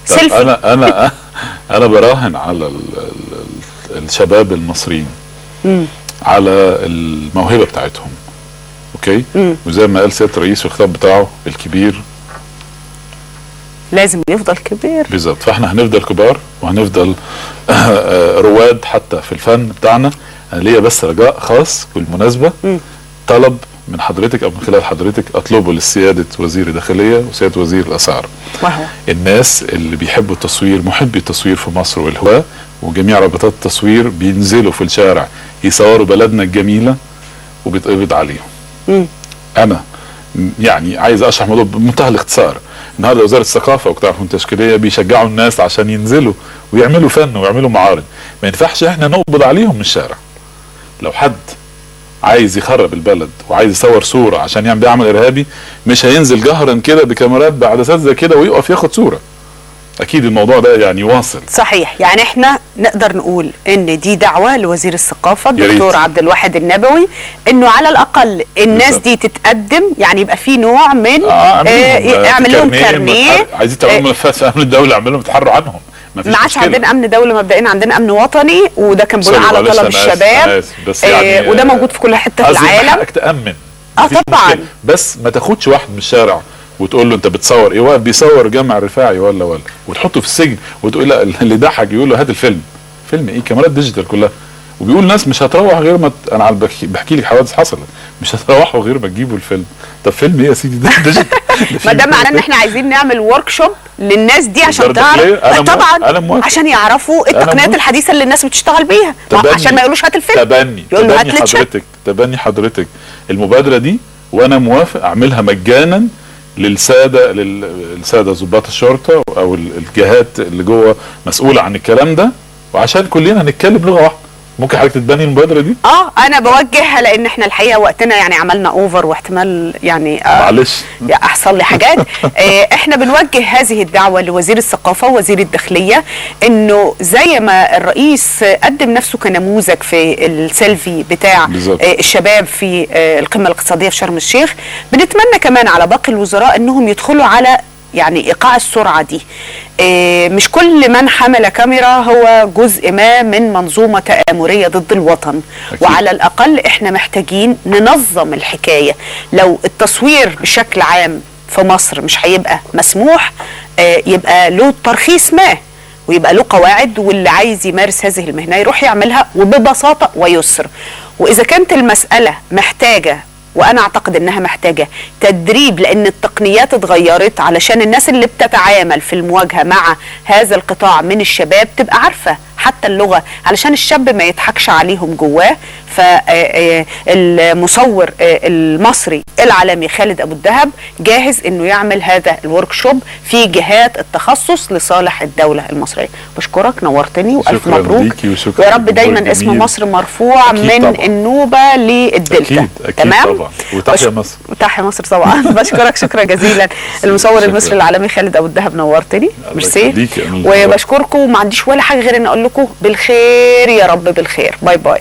سيلفي. انا براهن على الشباب المصريين على الموهبه بتاعتهم. اوكي. وزي ما قال سياده الرئيس في الخطاب بتاعه الكبير، لازم يفضل كبير. بالظبط. فاحنا هنفضل كبار وهنفضل رواد حتى في الفن بتاعنا. انا ليا بس رجاء خاص بالمناسبه، طلب من حضرتك او من خلال حضرتك اطلبه للسياده وزير الداخليه وسياده وزير الاثار. وهو الناس اللي بيحبوا التصوير، محبي التصوير في مصر والهواة وجميع رابطات التصوير، بينزلوا في الشارع يصوروا بلدنا الجميله وبيتقبض عليهم. انا يعني عايز اشرح الموضوع بمنتهى الاختصار. النهارده وزاره الثقافه وقطاع الفنون التشكيليه بيشجعوا الناس عشان ينزلوا ويعملوا فن ويعملوا معارض. ما ينفعش احنا نقبض عليهم من الشارع. لو حد عايز يخرب البلد وعايز يصور صوره عشان يعمل بيها عمل ارهابي، مش هينزل جهرا كده بكاميرات بعدسات زي كده ويقف ياخد صوره. اكيد الموضوع ده يعني واصل. صحيح. يعني احنا نقدر نقول ان دي دعوه لوزير الثقافه الدكتور عبد الواحد النبوي، انه على الاقل الناس دي تتقدم، يعني يبقى في نوع من اعمل لهم كارنيه. عايزين تعملوا ملفات في امن الدوله، اعمل لهم تحروا عنهم. ما عادش عندنا امن دوله مبدئيا، عندنا امن وطني، وده كان بناء على طلب الشباب. بس يعني وده موجود في كل حته في العالم. حقك تامن. طبعا. بس ما تاخدش واحد من الشارع وتقول له انت بتصور ايه، واحد بيصور جامع الرفاعي ولا وتحطه في السجن وتقول لا اللي ضحك يقول له هات الفيلم. فيلم ايه؟ كاميرات ديجيتال كلها. وبيقول ناس مش هتروح غير ما انا بحكي لك حوادث حصلت، مش هتروحوا غير ما تجيبوا الفيلم. طب فيلم ايه يا سيدي؟ ده ديجيتال. ما ده معناه ان احنا عايزين نعمل ورك شوب للناس دي عشان تعرف. طبعا عشان يعرفوا التقنيات الحديثه اللي الناس بتشتغل بيها، عشان ما يقولوش هات الفيلم. يقول له هات تبني حضرتك المبادره دي، وانا موافق اعملها مجانا للساده ضباط الشرطه او الجهات اللي جوه مسؤوله عن الكلام ده، وعشان كلنا نتكلم لغه واحده. ممكن حضرتك تتبني المبادره دي؟ انا بوجهها، لان احنا الحقيقه وقتنا يعني عملنا اوفر، واحتمال يعني معلش احصل لي حاجات. احنا بنوجه هذه الدعوه لوزير الثقافه ووزير الداخليه، انه زي ما الرئيس قدم نفسه كنموذج في السيلفي بتاع الشباب في القمه الاقتصاديه في شرم الشيخ، بنتمنى كمان على باقي الوزراء انهم يدخلوا على يعني ايقاع السرعه دي. مش كل من حمل كاميرا هو جزء ما من منظومه تآمريه ضد الوطن. أكيد. وعلى الاقل احنا محتاجين ننظم الحكايه. لو التصوير بشكل عام في مصر مش هيبقى مسموح، يبقى له ترخيص ما ويبقى له قواعد، واللي عايز يمارس هذه المهنه يروح يعملها وببساطه ويسر. واذا كانت المساله محتاجه، وانا اعتقد انها محتاجه تدريب، لان التقنيات اتغيرت علشان الناس اللي بتتعامل في المواجهه مع هذا القطاع من الشباب تبقى عارفه حتى اللغه، علشان الشاب ما يضحكش عليهم جواه. فالمصور المصري العالمي خالد ابو الدهب جاهز انه يعمل هذا الورك شوب في جهات التخصص لصالح الدوله المصريه. بشكرك، نورتني والف مبروك. ويا رب دايما اسم مصر مرفوع من طبعا. النوبه للدلتا. أكيد تمام طبعا. وتحيا مصر. وتحيا مصر طبعا. بشكرك شكرا جزيلا المصور المصري العالمي خالد ابو الدهب، نورتني. ميرسي. وبشكركم، وما عنديش ولا حاجه غير ان اقول لكم بالخير يا رب، بالخير. باي باي.